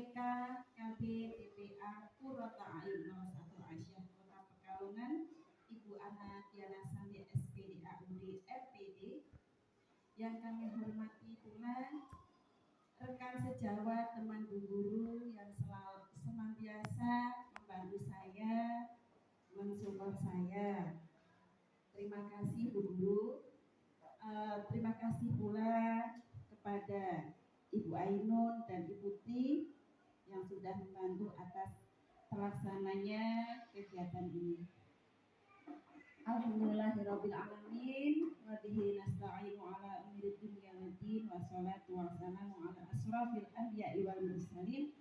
TK KB TPA Qurrata A'yun 01 Aisyah Kota Pekalongan, Ibu Ana Diana Sandi SPD AUD FPD, yang kami hormati pula rekan sejawat, teman guru yang senantiasa membantu saya, mensupport saya. Terima kasih Bu Guru. Terima kasih pula kepada Ibu Ainun dan Ibu Ti yang sudah membantu atas terlaksananya kegiatan ini. Alhamdulillahirabbil alamin wa bihi nasta'inu ala umuri dunya waddin wassalatu wassalamu ala asrofil anbiya'i wal mursalin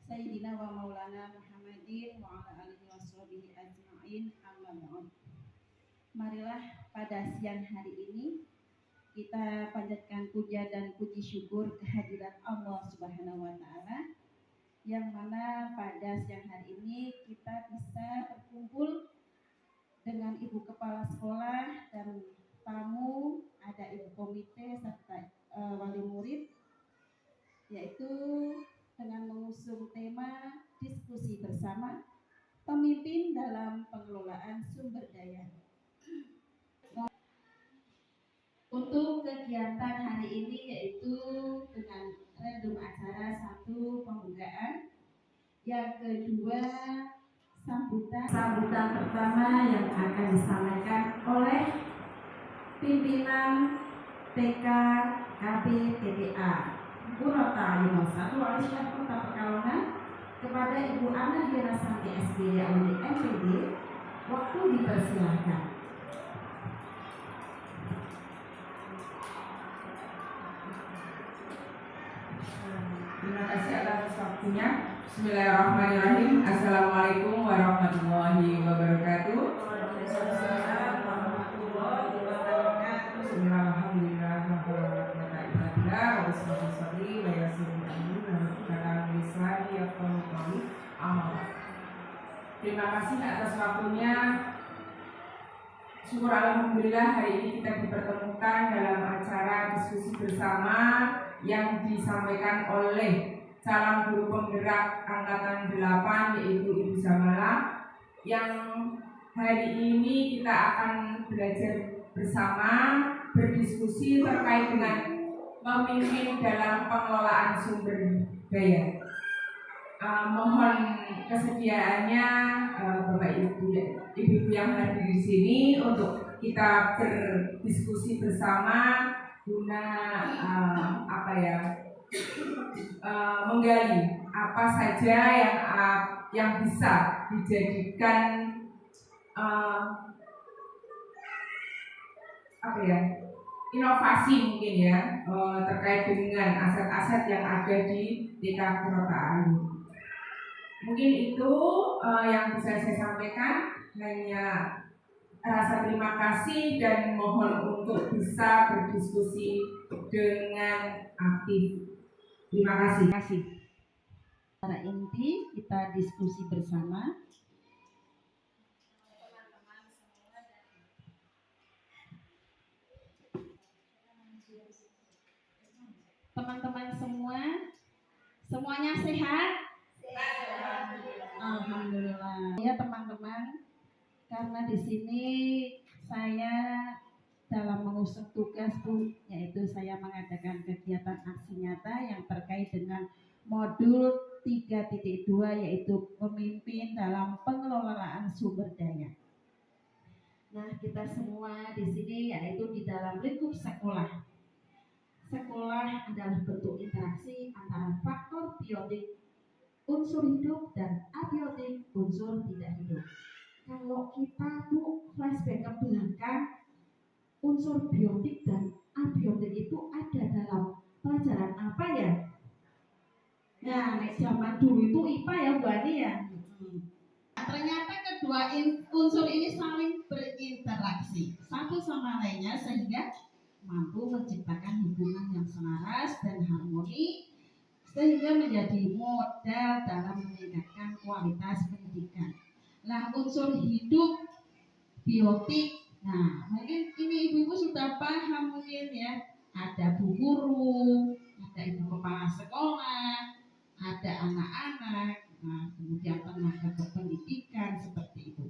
sayyidina wa maulana Muhammadin wa ala alihi washabihi ajma'in, amma ba'd. Marilah pada siang hari ini kita panjatkan puja dan puji syukur kehadiran Allah Subhanahu wa taala, yang mana pada siang hari ini kita bisa berkumpul dengan Ibu Kepala Sekolah dan tamu, ada Ibu Komite serta wali murid, yaitu dengan mengusung tema diskusi bersama pemimpin dalam pengelolaan sumber daya. Untuk kegiatan hari ini yaitu dengan random acara, satu pembukaan, yang kedua sambutan pertama yang akan disampaikan oleh pimpinan TK KB TPA Qurrata A'yun 01 Aisyah Kota Pekalongan kepada Ibu Ana Diana Sandi SPD AUD FPD. Waktu dipersilahkan. Terima kasih atas waktunya. Bismillahirrahmanirrahim. Assalamualaikum warahmatullahi wabarakatuh. Terima kasih atas waktunya. Syukur alhamdulillah hari ini kita dipertemukan dalam acara diskusi bersama yang disampaikan oleh calon guru penggerak angkatan 8 yaitu Ibu Zamala, yang hari ini kita akan belajar bersama berdiskusi terkait dengan memimpin dalam pengelolaan sumber daya. Mohon kesediaannya Bapak Ibu yang hadir di sini untuk kita berdiskusi bersama guna menggali apa saja yang bisa dijadikan inovasi mungkin ya, terkait dengan aset-aset yang ada di TK Qurrata A'yun. Mungkin itu yang bisa saya sampaikan. Hanya rasa terima kasih dan mohon untuk bisa berdiskusi dengan aktif. Terima kasih. Secara inti kita diskusi bersama. Teman-teman semuanya sehat? Alhamdulillah. Ya teman-teman, karena di sini saya dalam mengusung tugas yaitu saya mengadakan kegiatan aksi nyata yang terkait dengan modul 3.2 yaitu pemimpin dalam pengelolaan sumber daya. Nah, kita semua di sini yaitu di dalam lingkup sekolah. Sekolah adalah bentuk interaksi antara faktor biotik unsur hidup dan abiotik unsur tidak hidup. Kalau kita tuh flashback ke belakang, unsur biotik dan abiotik itu ada dalam pelajaran apa ya? Nah, zaman dulu itu IPA ya Bu Ani ya. Ternyata kedua unsur ini saling berinteraksi satu sama lainnya sehingga mampu menciptakan hubungan yang selaras dan harmoni, sehingga menjadi modal dalam meningkatkan kualitas pendidikan. Nah, unsur hidup biotik. Nah, mungkin ini ibu-ibu sudah paham mungkin ya. Ada bu guru, ada ibu kepala sekolah, ada anak-anak, nah, kemudian tenaga kependidikan seperti itu.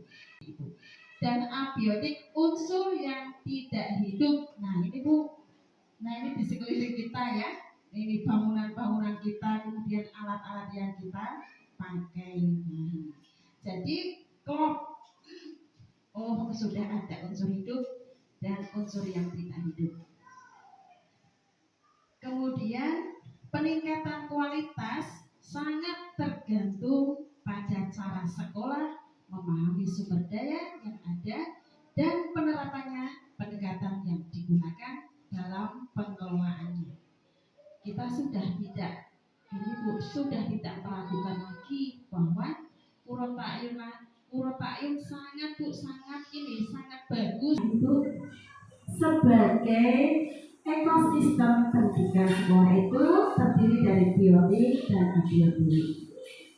Dan abiotik unsur yang tidak hidup. Nah ini Bu, nah ini di sekeliling kita ya. Ini bangunan-bangunan kita, kemudian alat-alat yang kita pakai. Nah, jadi kalau sudah ada unsur hidup dan unsur yang tidak hidup. Kemudian peningkatan kualitas sangat tergantung pada cara sekolah memahami sumber daya yang ada dan penerapannya, pendekatan yang digunakan dalam pengelolaannya. Kita sudah tidak meragukan lagi bahwa Kurotayun sangat bagus untuk sebagai ekosistem pendidikan sekolah itu terdiri dari biotik dan abiotik.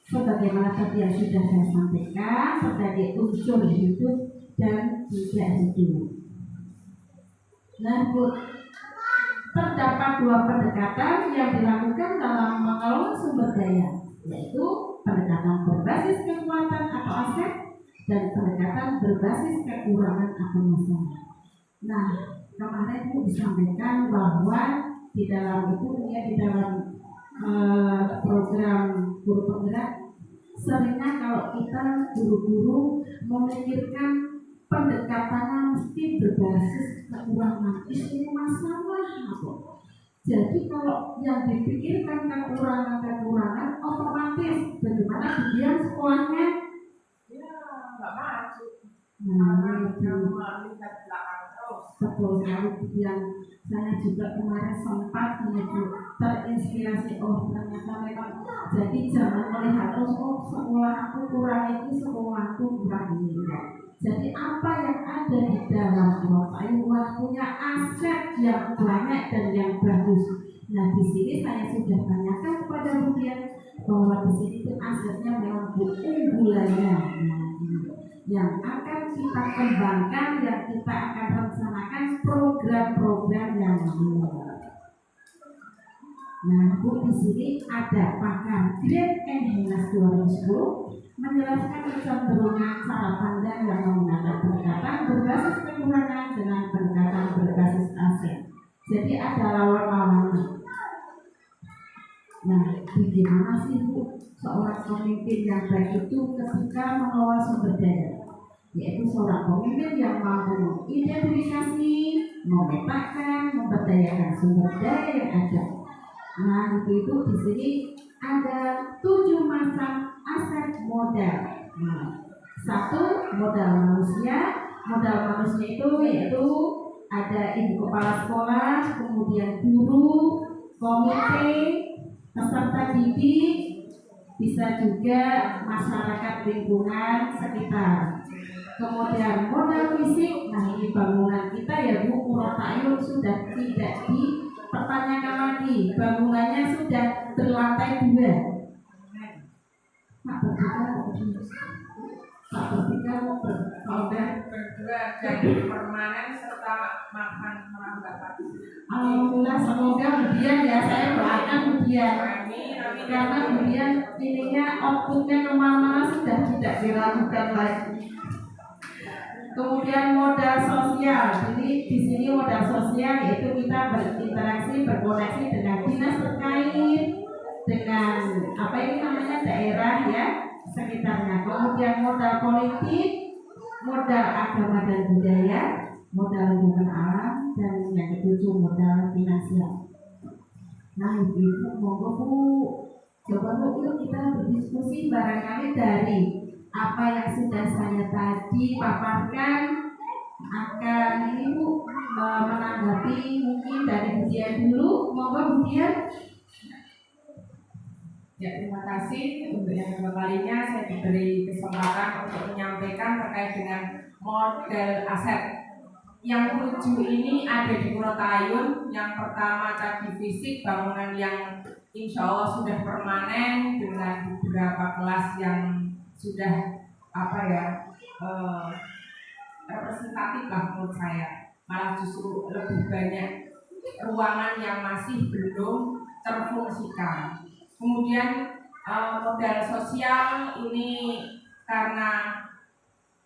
Sebagaimana tadi yang sudah saya sampaikan, sebagai unsur hidup dan tidak hidup. Nah, Bu, terdapat dua pendekatan yang dilakukan dalam mengelola sumber daya, yaitu pendekatan berbasis kekuatan atau aset dan pendekatan berbasis kekurangan atau masalah. Nah, kemarin Bu disampaikan bahwa di dalam program guru penggerak, seringnya kalau kita guru-guru memikirkan pendekatannya mesti berbasis kekurangan. Ini masalah apa? Jadi kalau yang dipikirkan kekurangan otomatis bagaimana kemudian sekolahnya nggak maju. Melihat belakang terus. Betul sekali. Yang saya juga kemarin sempat terinspirasi, ternyata memang jadi jangan melihat terus sekolah aku kurang ini, sekolahku kurang ini. Jadi apa yang ada di dalam Kurotayun punya aset yang banyak dan yang bagus. Nah di sini saya sudah tanyakan kepada Budian bahwa di sini itu asetnya memang unggulannya. Yang akan kita kembangkan, yang kita akan rencanakan program-program yang lain. Nah, Bu, di sini ada pakar Grade Enhanced 2010 menjelaskan kecenderungan cara pandang yang menggunakan pendekatan berbasis kekurangan dengan pendekatan berbasis aset. Jadi ada lawan-lawannya. Nah, bagaimana sih Bu seorang pemimpin yang baik itu ketika mengelola sumber daya? Yaitu seorang pemimpin yang mampu mengidentifikasi, memetakan, memberdayakan sumber daya yang ada. Nah, itu di sini ada 7 macam aset modal. Nah, 1 modal manusia. Modal manusia itu yaitu ada ibu kepala sekolah, kemudian guru, komite, peserta didik, bisa juga masyarakat lingkungan sekitar. Kemudian modal fisik, nah ini bangunan kita ya Bu, Kurotayun sudah tidak dipertanyakan lagi, bangunannya sudah berlantai 2. Pak bertiga berdua dan permanen serta makan merambat. Alhamdulillah, semoga kemudian ya saya doakan kemudian karena kemudian ininya outputnya kemana sudah tidak diragukan lagi. Kemudian modal sosial, jadi di sini modal sosial yaitu kita berinteraksi, berkoneksi dengan dinas terkait, dengan apa ini namanya daerah ya sekitarnya. Kemudian modal politik, modal agama dan budaya, modal lingkungan alam, dan yang ketujuh modal finansial. Nah ibu monggo Bu, coba Bu yuk kita berdiskusi barangkali dari apa yang sudah saya tadi paparkan akan ini Bu menanggapi mungkin dari Budian dulu. Monggo Budian. Ya, terima kasih untuk yang kedua kalinya saya diberi kesempatan untuk menyampaikan terkait dengan model aset. Yang 7 ini ada di Kurotayun. Yang pertama tadi fisik, bangunan yang insya Allah sudah permanen dengan beberapa kelas yang sudah representatif lah menurut saya. Malah justru lebih banyak ruangan yang masih belum terfungsikan. Kemudian modal sosial ini karena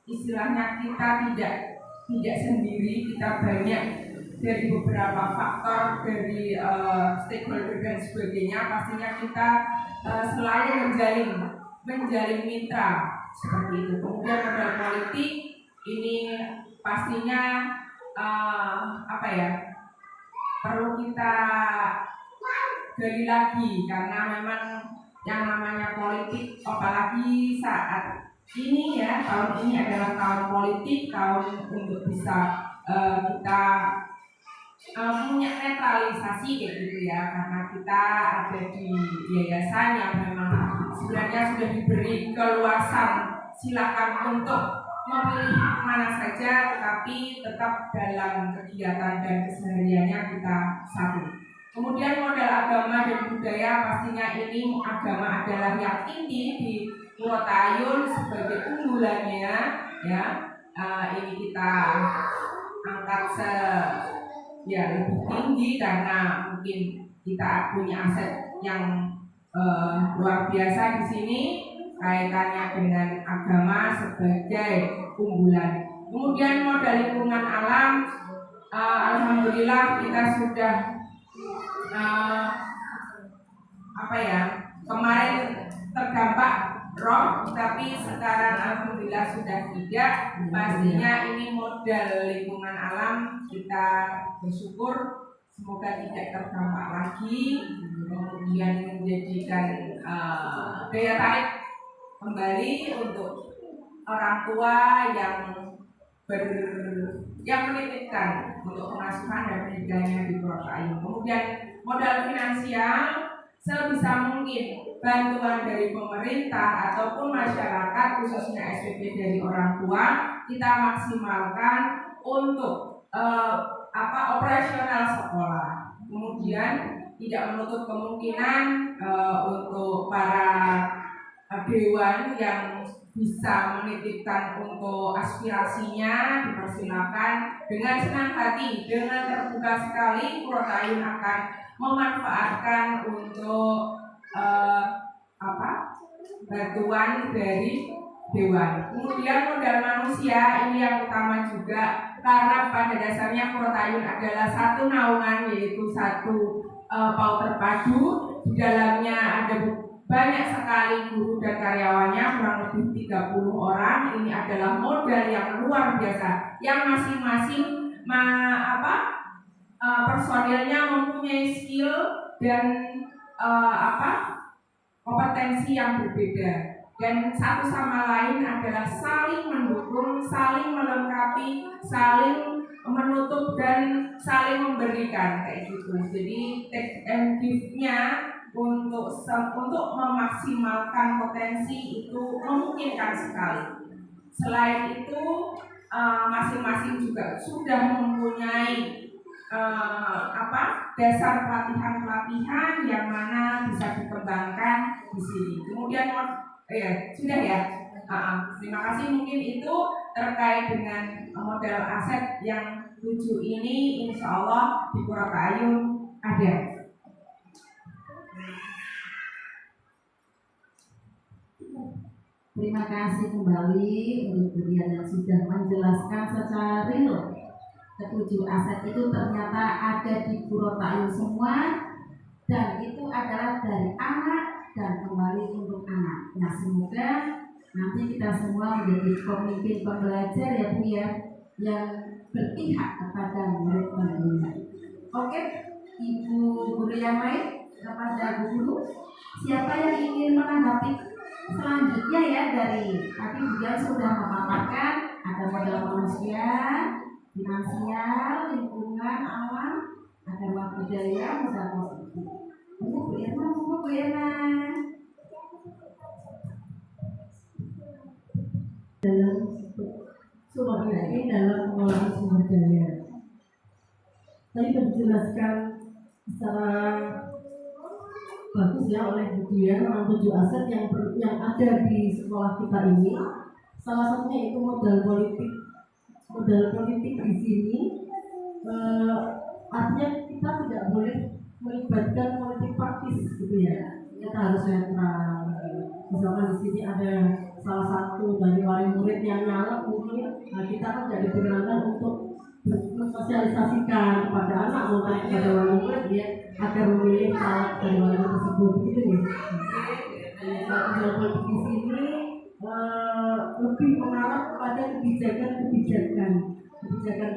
istilahnya kita tidak sendiri, kita banyak dari beberapa faktor dari stakeholder dan sebagainya. Pastinya kita selalu menjalin mitra seperti itu. Kemudian modal politik ini pastinya perlu kita gali lagi, karena memang yang namanya politik, apalagi saat ini ya, tahun ini adalah tahun politik, tahun untuk bisa kita punya netralisasi kayak gitu ya, karena kita ada di yayasan yang memang sebenarnya sudah diberi keluasan silakan untuk memilih mana saja, tetapi tetap dalam kegiatan dan kesehariannya kita satu. Kemudian modal agama dan budaya, pastinya ini agama adalah yang inti di Purwotayun sebagai unggulannya ya. Ini kita angkat lebih tinggi karena mungkin kita punya aset yang luar biasa di sini kaitannya dengan agama sebagai unggulan. Kemudian modal lingkungan alam, alhamdulillah kita sudah kemarin terdampak rob, tapi sekarang alhamdulillah sudah tidak. Pastinya ini modal lingkungan alam, kita bersyukur semoga tidak terdampak lagi, kemudian menjadikan daya tarik kembali untuk orang tua yang menitipkan untuk pengasuhan dan pendidikannya di Purwotayun. Kemudian modal finansial, sebisa mungkin bantuan dari pemerintah ataupun masyarakat, khususnya SPP dari orang tua, kita maksimalkan untuk operasional sekolah. Kemudian tidak menutup kemungkinan untuk para dewan yang bisa menitipkan untuk aspirasinya, dipersilakan dengan senang hati, dengan terbuka sekali. Purwotayun akan memanfaatkan untuk bantuan dari dewan. Kemudian modal manusia ini yang utama juga, karena pada dasarnya Purwotayun adalah satu naungan, yaitu satu PAUD terpadu. Di dalamnya ada banyak sekali guru dan karyawannya, kurang lebih 30 orang. Ini adalah modal yang luar biasa, yang masing-masing personilnya mempunyai skill dan kompetensi yang berbeda, dan satu sama lain adalah saling mendukung, saling melengkapi, saling menutup dan saling memberikan kayak gitu. Jadi take and give-nya untuk memaksimalkan potensi itu memungkinkan sekali. Selain itu masing-masing juga sudah mempunyai dasar pelatihan yang mana bisa dikembangkan di sini. Kemudian sudah ya. Terima kasih. Mungkin itu terkait dengan modal aset yang 7 ini, insya Allah di Purwotayun ada. Terima kasih kembali untuk beliau yang sudah menjelaskan secara real. Ketujuh aset itu ternyata ada di Purwotayun semua, dan itu adalah dari anak dan kembali untuk anak. Nah, semoga nanti kita semua menjadi pemimpin pembelajar ya Bu ya, yang berpihak kepada murid-muridnya. Oke, Ibu guru yang lain, kepada Bu Guru, siapa yang ingin menanggapi selanjutnya ya? Dari tadi beliau sudah memaparkan ada modal manusia, finansial, lingkungan alam, agama budaya, modal positif. Bu Irma. Dalam sumber daya, dalam mengelola sumber daya. Tadi dijelaskan secara bagus ya oleh Bu Dian tentang 7 aset yang ada di sekolah kita ini. Salah satunya itu modal politik. Modal politik di sini artinya kita tidak boleh melibatkan politik praktis gitu ya. Kita harus netral. misalkan di sini ada salah satu dari wali murid yang nyalek mungkin, nah kita kan jadi diperkenankan untuk mensosialisasikan kepada anak maupun kepada wali murid ya agar memilih caleg dari wali murid tersebut begitu ya. Tinggal politik di sini lebih mengarah kepada kebijakan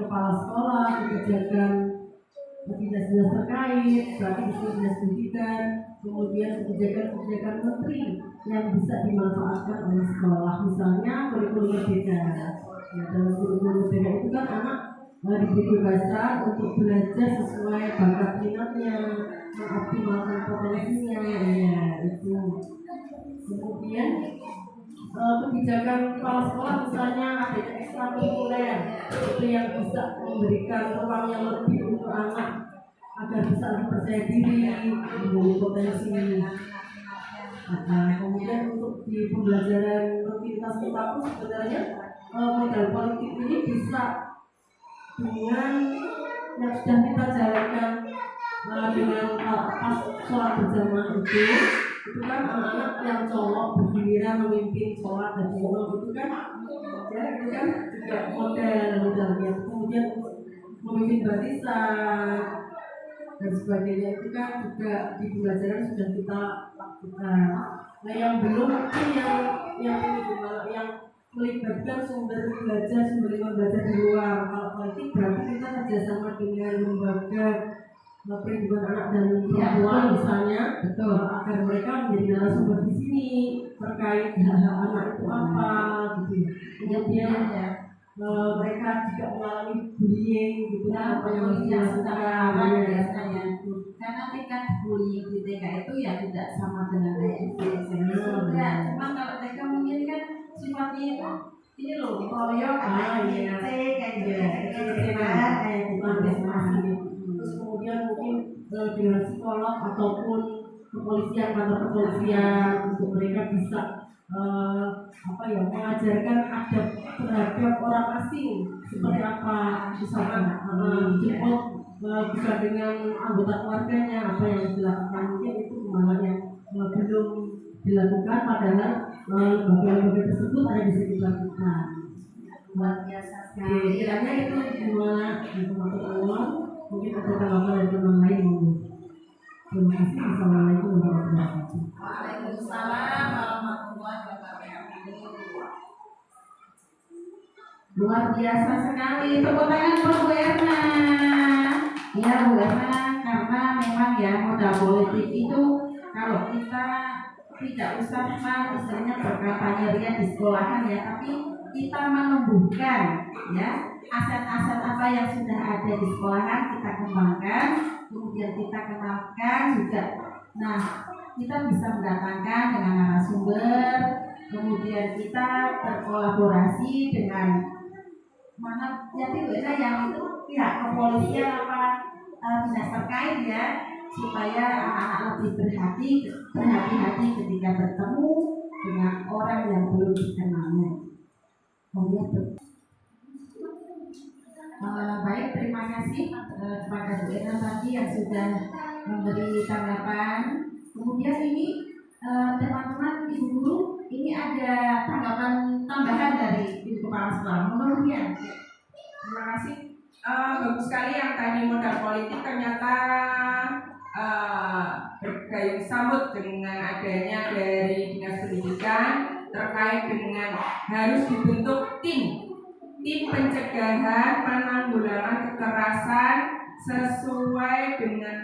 kepala sekolah, kebijakan dinas-dinas terkait, berarti di sini dinas pendidikan, kemudian kebijakan menteri yang bisa dimanfaatkan oleh sekolah, misalnya kurikulum merdeka. Ya, dalam kurikulum merdeka itu kan anak diberi kebebasan untuk belajar sesuai bakat minatnya, mengoptimalkan potensinya, ya itu. Kemudian kebijakan kepala sekolah misalnya adanya ekstrakurikuler itu yang bisa memberikan ruang yang lebih untuk anak agar bisa lebih percaya diri, memiliki potensi. Kemudian untuk di pembelajaran rutinitas kita pun sebenarnya modal politik ini bisa dengan yang sudah kita jalankan dengan pas sholat berjamaah itu kan anak-anak yang cowok bergiliran memimpin sholat dan imam itu kan ya itu kan juga modalnya. Kemudian memimpin barisan dan sebagainya itu kan juga di pembelajaran sudah kita lakukan. Nah yang belum mungkin yang melibatkan sumber belajar di luar. Kalau politik berarti kita kerjasama dengan lembaga perlindungan anak dan perempuan misalnya, betul, agar mereka menjadi narasumber di sini terkait hak anak itu apa gitu. Kemudian mereka juga mengalami bullying gitu, apa yang harus dilakukan biasanya. Karena tingkat bullying di TK itu ya tidak sama dengan SD SMP. Cuma kalau TK mungkin kan sifatnya itu ini loh, koyok, kayak terus kemudian mungkin dengan psikolog ataupun kantor kepolisian untuk mereka bisa mengajarkan adab terhadap orang asing seperti apa, misalkan jemput bisa dengan anggota keluarganya apa yang harus dilakukan, mungkin itu kemauan yang belum dilakukan padahal lembaga-lembaga tersebut ada di sekitar kita. Luar biasa sekali. Kiranya itu gimana untuk Allah. Mungkin ada tanggapan dari teman lain monggo. Terima kasih. Assalamualaikum warahmatullahi wabarakatuh. Waalaikumsalam warahmatullahi wabarakatuh. Luar biasa sekali. Tepuk tangan buat Bu Erna. Ya Bu Erna, karena memang ya modal politik itu kalau kita tidak usah misalnya berkampanye ria di sekolahan ya, tapi kita menumbuhkan ya aset-aset apa yang sudah ada di sekolahan kita kembangkan, kemudian kita kenalkan juga. Nah, kita bisa mendatangkan dengan narasumber, kemudian kita berkolaborasi dengan mana jadi beda yang itu pihak kepolisian apa dinas terkait ya, supaya anak-anak lebih berhati-hati ketika bertemu dengan orang yang belum dikenalnya. Baik, terima kasih kepada Bu Erna tadi yang sudah memberi tanggapan. Kemudian ini teman-teman Ibu Guru, ini ada tanggapan tambahan dari Ibu Kepala Sekolah. Menurutnya, terima kasih. Bagus sekali yang tadi modal politik ternyata bergayung sambut dengan adanya dari Dinas Pendidikan terkait dengan harus dibentuk tim pencegahan penanggulangan kekerasan sesuai dengan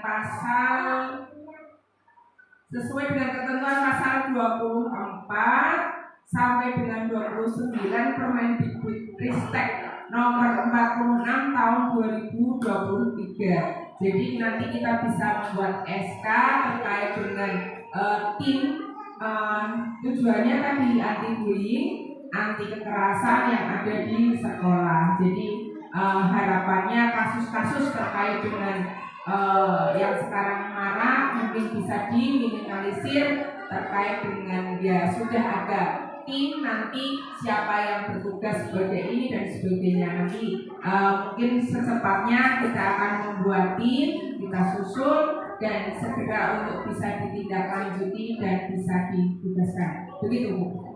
ketentuan pasal 24 sampai dengan 29 Permendikbudristek nomor 46 tahun 2023. Jadi nanti kita bisa membuat SK terkait dengan tim tujuannya tadi anti bullying, anti kekerasan yang ada di sekolah. Jadi harapannya kasus-kasus terkait dengan yang sekarang marak mungkin bisa diminimalisir terkait dengan ya sudah ada tim nanti siapa yang bertugas sebagai ini dan sebagainya. Nanti mungkin secepatnya kita akan membuat tim, kita susun dan segera untuk bisa ditindaklanjuti dan bisa ditugaskan. Begitu Bu.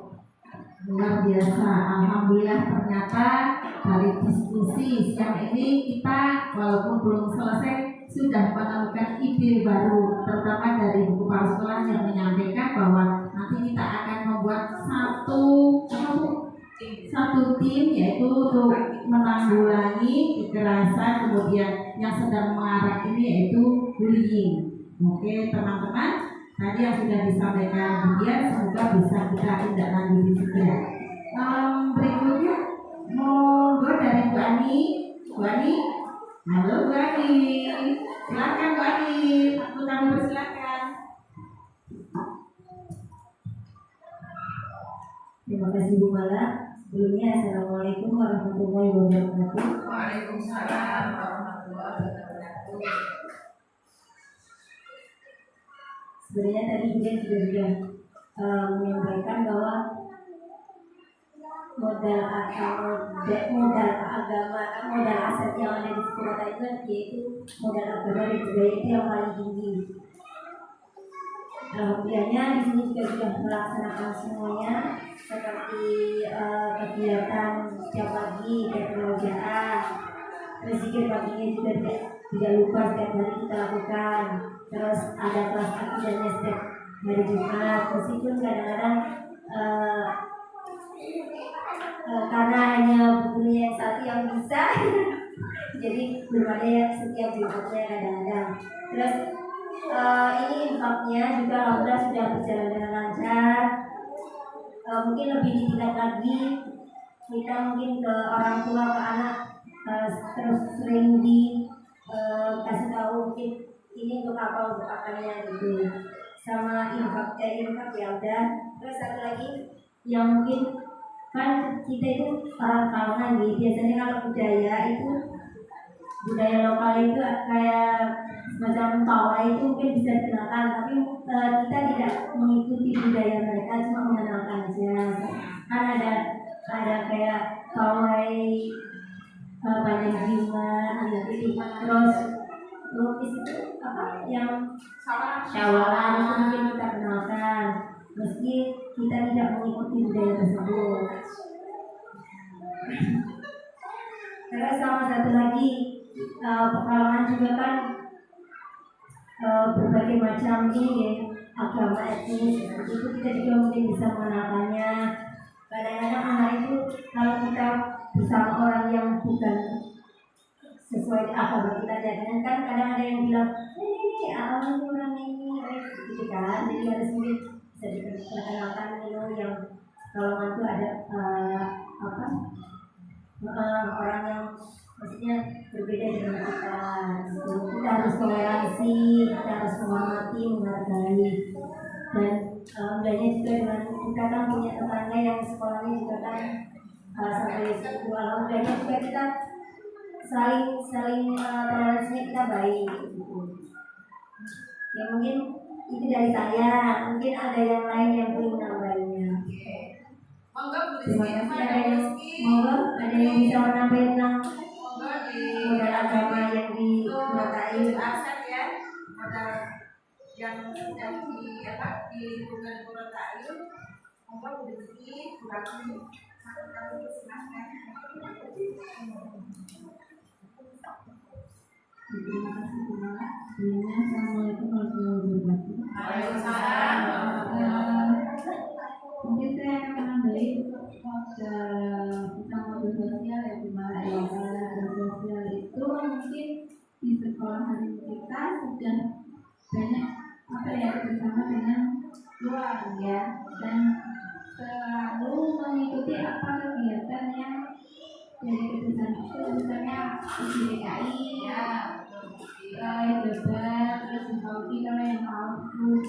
Luar biasa, alhamdulillah ternyata dari diskusi siang ini kita walaupun belum selesai sudah menemukan ide baru, terutama dari buku kepala sekolah yang menyampaikan bahwa nanti kita akan membuat satu tim yaitu untuk menanggulangi kekerasan kemudian yang sedang mengarah ini yaitu bullying. Oke teman-teman, tadi yang sudah disampaikan kemudian semoga bisa kita tindak lanjuti segera. Berikutnya monggo dari Bu Ani. Bu Ani, halo Bu Ani, silakan Bu Ani, aku kami persilakan. Terima kasih Bu Mala. Sebelumnya Assalamualaikum warahmatullahi wabarakatuh. Waalaikumsalam warahmatullahi wabarakatuh. Sebenarnya tadi juga menyampaikan bahwa modal aset yang ada di sekolah itu yaitu modal agama dan budaya itu yang paling tinggi. Alhamdulillahnya di sini juga sudah melaksanakan semuanya seperti kegiatan setiap pagi dan pengerjaan, terus zikir paginya juga tidak lupa setiap hari kita lakukan. Terus ada kelas akidahnya setiap hari Jumat, meskipun kadang-kadang karena hanya bukunya yang satu yang bisa jadi belum ada yang setiap Jumatnya kadang-kadang. Terus ini infaknya juga alhamdulillah sudah berjalan dengan lancar. Mungkin lebih ditingkat lagi, kita mungkin ke orang tua, ke anak terus sering kasih tahu mungkin ini untuk apanya gitu. Sama infak ya udah. Terus satu lagi yang mungkin kan kita itu orang kalangan nih, biasanya kalau budaya lokal itu kayak semacam tawa itu mungkin bisa dikenalkan, tapi kita tidak mengikuti budaya mereka, cuma mengenalkan aja. Kan ada kayak pawai banyak jimat, terus lukis itu apa yang syawalan itu mungkin kita kenalkan, meski kita tidak mengikuti budaya tersebut. Terus sama satu lagi pekalongan juga kan berbagai macam ini agama etnis, itu kita juga mungkin bisa mengenalkannya. Kadang-kadang anak itu kalau kita bersama orang yang bukan sesuai agama kita, jangan kan kadang ada yang bilang ini orang ini gitu kan, jadi harus mungkin bisa diperkenalkan dulu yang pekalongan itu ada orang yang maksudnya berbeda dengan kita gitu. Kita harus toleransi, kita harus menghormati, menghargai. Dan alhamdulillah juga dengan kita kan punya tetangga yang sekolahnya juga kan sampai situ, alhamdulillah juga kita saling toleransinya kita baik gitu. Ya mungkin itu dari saya, mungkin ada yang lain yang perlu menambahnya. Terima kasih. Ada yang bisa menambahkan tentang modal agama yang digunakan aset ya, modal yang sudah di lingkungan Gorontalo. Monggo Bu Rizky, kurang satu silahkan. Terima kasih Bu Mala. Sebelumnya Assalamualaikum warahmatullahi wabarakatuh. Waalaikumsalam. Mungkin saya akan menambahi tentang modal sosial ya Bu Mala. Modal sosial itu mungkin di sekolahan kita sudah banyak bersama dengan keluarga dan selalu mengikuti apa kegiatan yang dari keputusan itu, misalnya uji DKI ya, debat, terus mengikuti kalau yang mau terus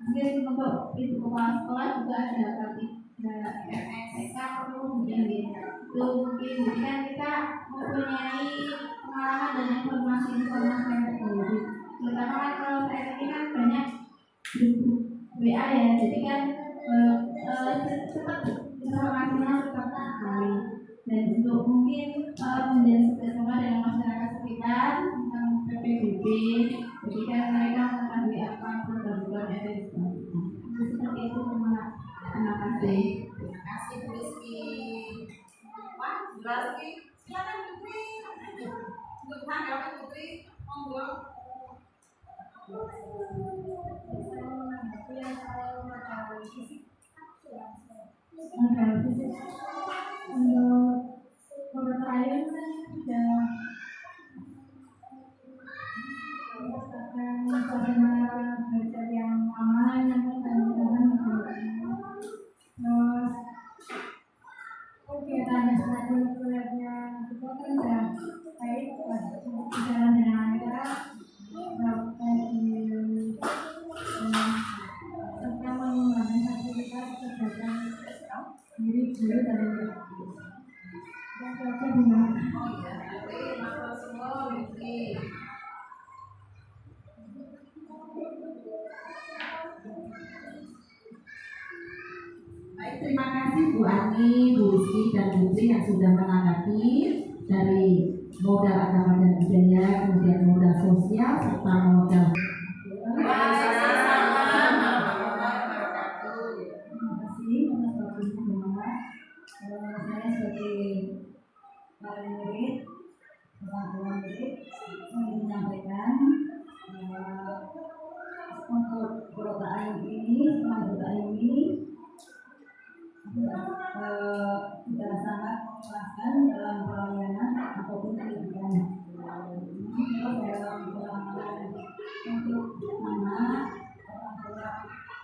mungkin untuk ibu kepala sekolah juga ada PK perlu mungkin itu mungkin jadi kan kita mempunyai pengalaman dan informasi yang terbaru, terutama kan kalau saya ini kan banyak WA ya, jadi kan cepat informasinya cepat sekali. Dan untuk mungkin menjadi kerjasama dengan masyarakat sekitar tentang PBB, jadi kan mereka mengetahui apa program-program yang ada di sekolah kita. Seperti itu, terima kasih. Terima kasih Bu Rizky. Wah, jelas Ki. Silakan Putri. Untuk tanggapan Putri, monggo. Saya menanggapi yang soal modal fisik. Untuk beberapa ayat kan sudah merasakan suasana belajar yang aman, yang teman-teman terus kegiatan ekstrakurikulernya juga kan sudah baik, berjalan dengan lancar. Serta mengembangkan fasilitas kegiatan diri guru dan murid. Dan saja benar. Matur suwun Putri. Baik, terima kasih Bu Ani, Bu Rizky, dan Putri yang sudah menanggapi dari modal agama dan budaya, kemudian modal sosial, serta modal. Waalaikumsalam warahmatullahi wabarakatuh. Terima kasih atas waktunya Bapak. Saya sebagai para murid, orang murid, ingin menyampaikan untuk Kota Ayu ini, Kota Ayu ini sudah sangat menguaskan dalam pelayanan ataupun pendidikan. Terus dalam pelayanan untuk anak orang tua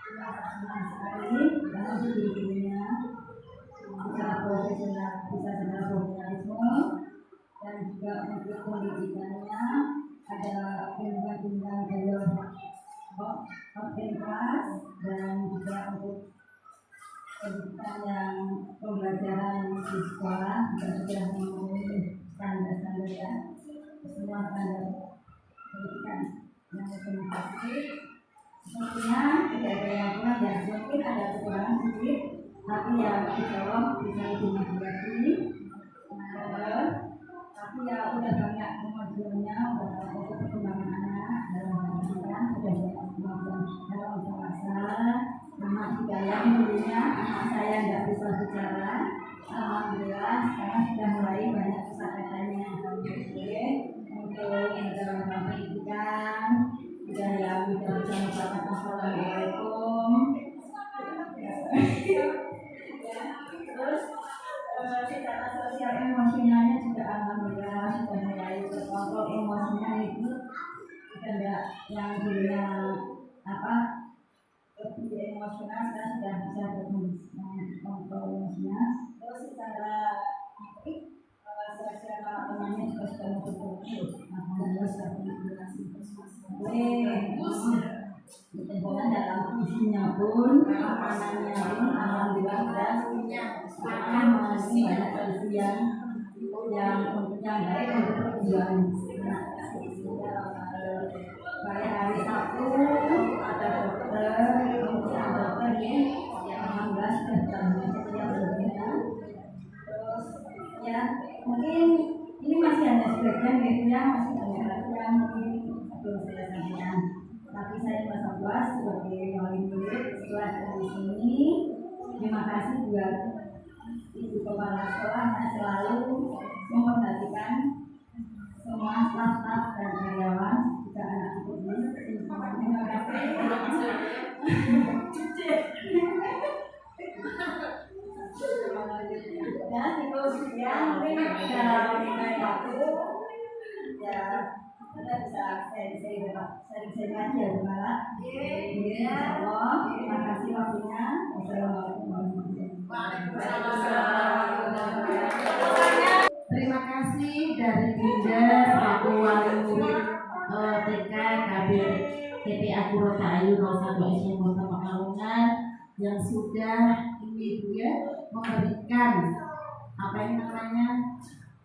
senang sekali karena guru-gurunya secara profesional, bisa secara profesionalisme, dan juga untuk pendidikannya ada bimbingan jalur kelas dan juga untuk pendidikan yang pembelajaran di sekolah juga sudah memenuhi standar-standar ya, semua standar pendidikan yang terima. Sepertinya tidak ada yang kurang ya, mungkin ada kekurangan sedikit, tapi ya dijawab bisa dimodifikasi. Tapi ya udah banyak kemajuannya, udah banyak perkembangan anak dalam pendidikan, sudah banyak kemajuan dalam bahasa. Anak Hidayah dulunya anak saya nggak bisa bicara, alhamdulillah sekarang sudah mulai banyak kesadarannya. Untuk dalam pendidikan sudah ya bisa mengucapkan assalamualaikum. Terus secara sosial emosinya juga alhamdulillah sudah mulai terkontrol emosinya itu tidak yang dulunya lebih emosional sekarang sudah bisa terkontrol emosinya. Terus secara sosial teman-temannya juga sudah betul-betul alhamdulillah sudah berinteraksi terus Kemudian dalam isinya pun, makanannya pun alhamdulillah sudah masih banyak isian yang baik untuk perjuangan. Kayak hari Sabtu ada dokter, kemudian dokter yang alhamdulillah sudah banyak yang berbeda. Terus ya mungkin ini masih hanya sebagian gitu ya, masih banyak lagi yang mungkin belum saya sampaikan. Tapi saya merasa puas sebagai wali murid setelah dari sini. Terima kasih buat Ibu Kepala Sekolah yang selalu memperhatikan semua staf-staf dan karyawan juga anak ibu ini. Terima kasih. Ya, itu sekian mungkin dalam waktu ya. Kita bisa sharing aja ya Mbak. Allah, terima kasih waktunya. Wassalamualaikum warahmatullahi wabarakatuh. Terima kasih dari Dinda selaku wali murid TK KB TPA Kota Ayu 01 SM Kota Pekalongan yang sudah ini juga memberikan apa yang namanya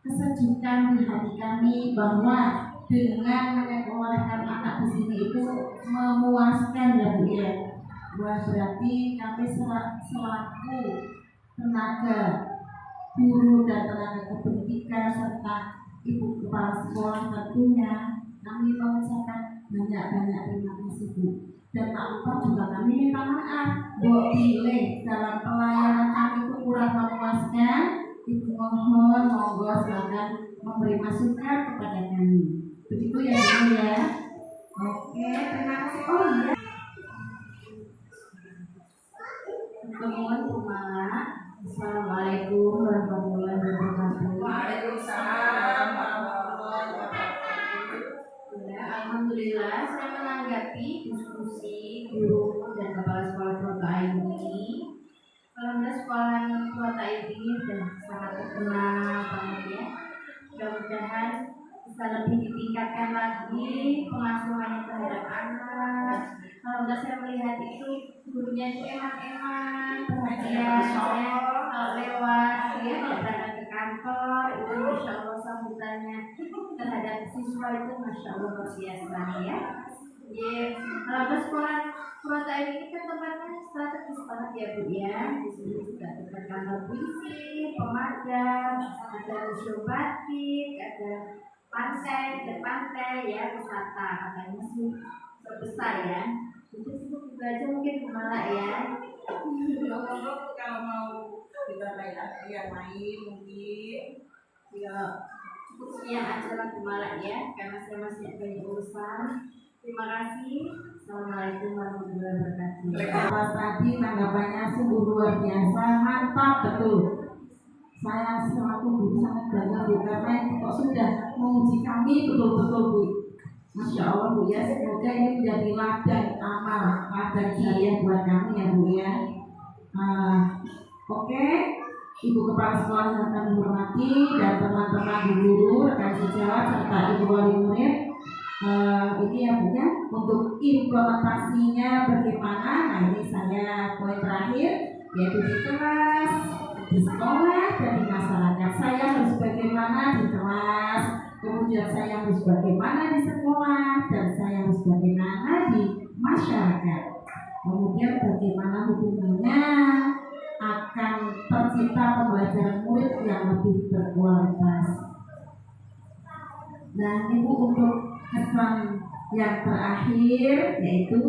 kesejukan di hati kami bahwa dengan menyekolahkan anak di sini itu memuaskan ya Bu ya. Berarti kami selaku tenaga guru dan tenaga kependidikan serta ibu kepala sekolah tentunya kami mengucapkan banyak-banyak terima kasih Bu. Dan tak lupa juga kami minta maaf Bu pilih dalam pelayanan kami itu kurang memuaskan. Ibu mohon monggo silakan memberi masukan kepada kami. Begitu ya Bu ya. Oke, terima kasih. Oh iya. Temuan Kumala. Assalamualaikum warahmatullahi wabarakatuh. Waalaikumsalam warahmatullahi wabarakatuh. Ya, alhamdulillah saya menanggapi diskusi guru dan kepala sekolah Kota ini. Alhamdulillah sekolah Kota ini sudah sangat terkenal banget ya. Mudah-mudahan bisa lebih ditingkatkan lagi pengasuhannya terhadap anak. Alhamdulillah saya melihat itu gurunya itu enak-enak, perhatian ya, kalau lewat ya datang ke kantor itu insya Allah sambutannya terhadap siswa itu masya Allah luar biasa ya. Alhamdulillah sekolah Kota ini kan tempatnya strategis banget ya Bu ya. Di sini juga ada kantor polisi, pemadam, ada museum batik, ada pantai ya, wisata katanya sih terbesar ya. Itu cukup juga aja mungkin Kumala ya. Kalau mau kita yang lain mungkin Ya cukup sekian aja lah Kumala ya, karena saya masih banyak urusan. Terima kasih. Assalamualaikum warahmatullahi wabarakatuh. Pas tadi tanggapannya sungguh luar biasa, mantap betul. Saya selaku guru sangat bangga Bu karena kok sudah menguji kami betul-betul Bu. Masya Allah Bu ya, semoga ini menjadi ladang amal, ladang jariah buat kami ya Bu ya. Oke, Ibu Kepala Sekolah yang kami hormati dan teman-teman guru, rekan sejawat serta Ibu Wali Murid. Ini ya Bu ya, untuk implementasinya bagaimana? Nah ini saya poin terakhir yaitu di kelas, di sekolah dan di masyarakat. Saya harus bagaimana di kelas, kemudian saya harus bagaimana di sekolah, dan saya harus bagaimana di masyarakat. Kemudian bagaimana hubungannya akan tercipta pembelajaran murid yang lebih berkualitas. Dan Ibu untuk kesan yang terakhir yaitu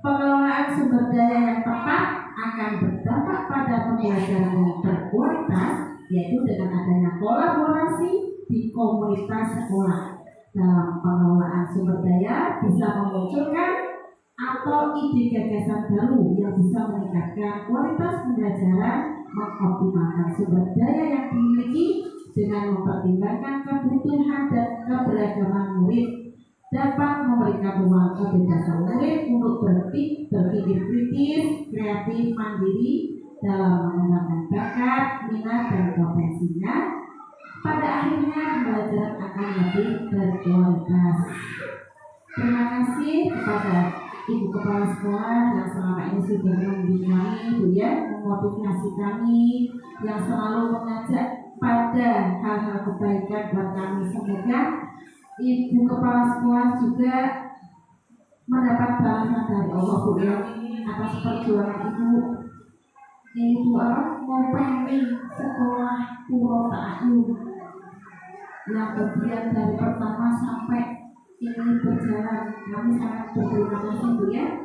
pengelolaan sumber daya yang tepat akan berdampak pada pembelajaran yang berkualitas, yaitu dengan adanya kolaborasi di komunitas sekolah. Dalam pengelolaan sumber daya bisa memunculkan atau ide gagasan baru yang bisa meningkatkan kualitas pembelajaran, mengoptimalkan sumber daya yang dimiliki dengan mempertimbangkan kebutuhan dan keberagaman murid, dapat memberikan ruang kebebasan murid untuk berpikir kritis, kreatif, mandiri dalam mengembangkan bakat, minat, dan potensinya. Pada akhirnya pembelajaran akan lebih berkualitas. Terima kasih kepada Ibu Kepala Sekolah yang selama ini sudah membimbing kami, Bu ya, memotivasi kami, yang selalu mengajak pada hal-hal kebaikan buat kami. Semoga Ibu Kepala Sekolah juga mendapat balasan dari Allah Bu ya atas perjuangan Ibu. Ibu mau pengen sekolah Puro Ta'ayun yang bagian dari pertama sampai ini berjalan. Kami sangat berterima kasih Bu ya.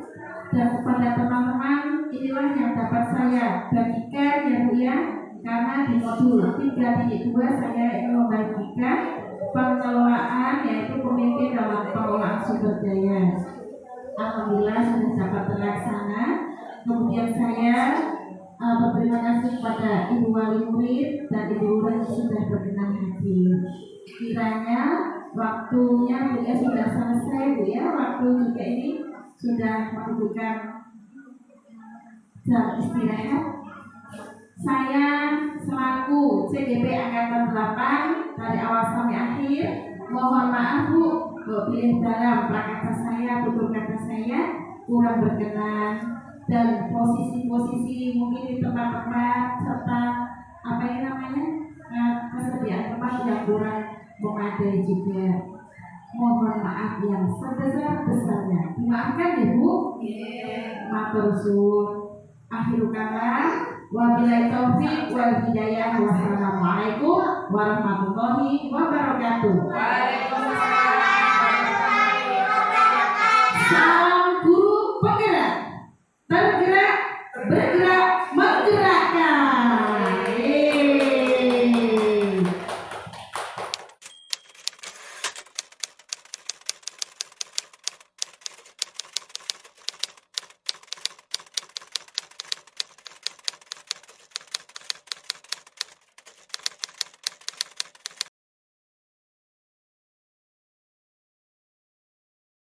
Dan kepada teman-teman, inilah yang dapat saya bagikan ya Bu ya. Karena di modul 3.2 saya ingin membagikan pengelolaan yaitu pemimpin dalam pengelolaan sumber daya. Alhamdulillah sudah dapat terlaksana. Kemudian saya berterima kasih kepada Ibu Wali Murid dan Ibu Guru yang sudah berkenan hadir. Kiranya waktunya Bu ya sudah selesai Bu ya. Waktu juga ini sudah menunjukkan jam istirahat. Saya selaku CGP Angkatan 8 dari awal sampai akhir mohon maaf Bu bila dalam prakata saya, tutur kata saya kurang berkenan dan posisi-posisi mungkin di tempat-tempat serta apa yang namanya kesediaan tempat yang kurang memadai juga. Mohon maaf yang sebesar-besarnya. Dimaafkan ya Bu. Matur suwun. Akhirul kalam. Wabillahi taufiq wal hidayah. Wassalamualaikum warahmatullahi wabarakatuh. Waalaikumsalam. Salam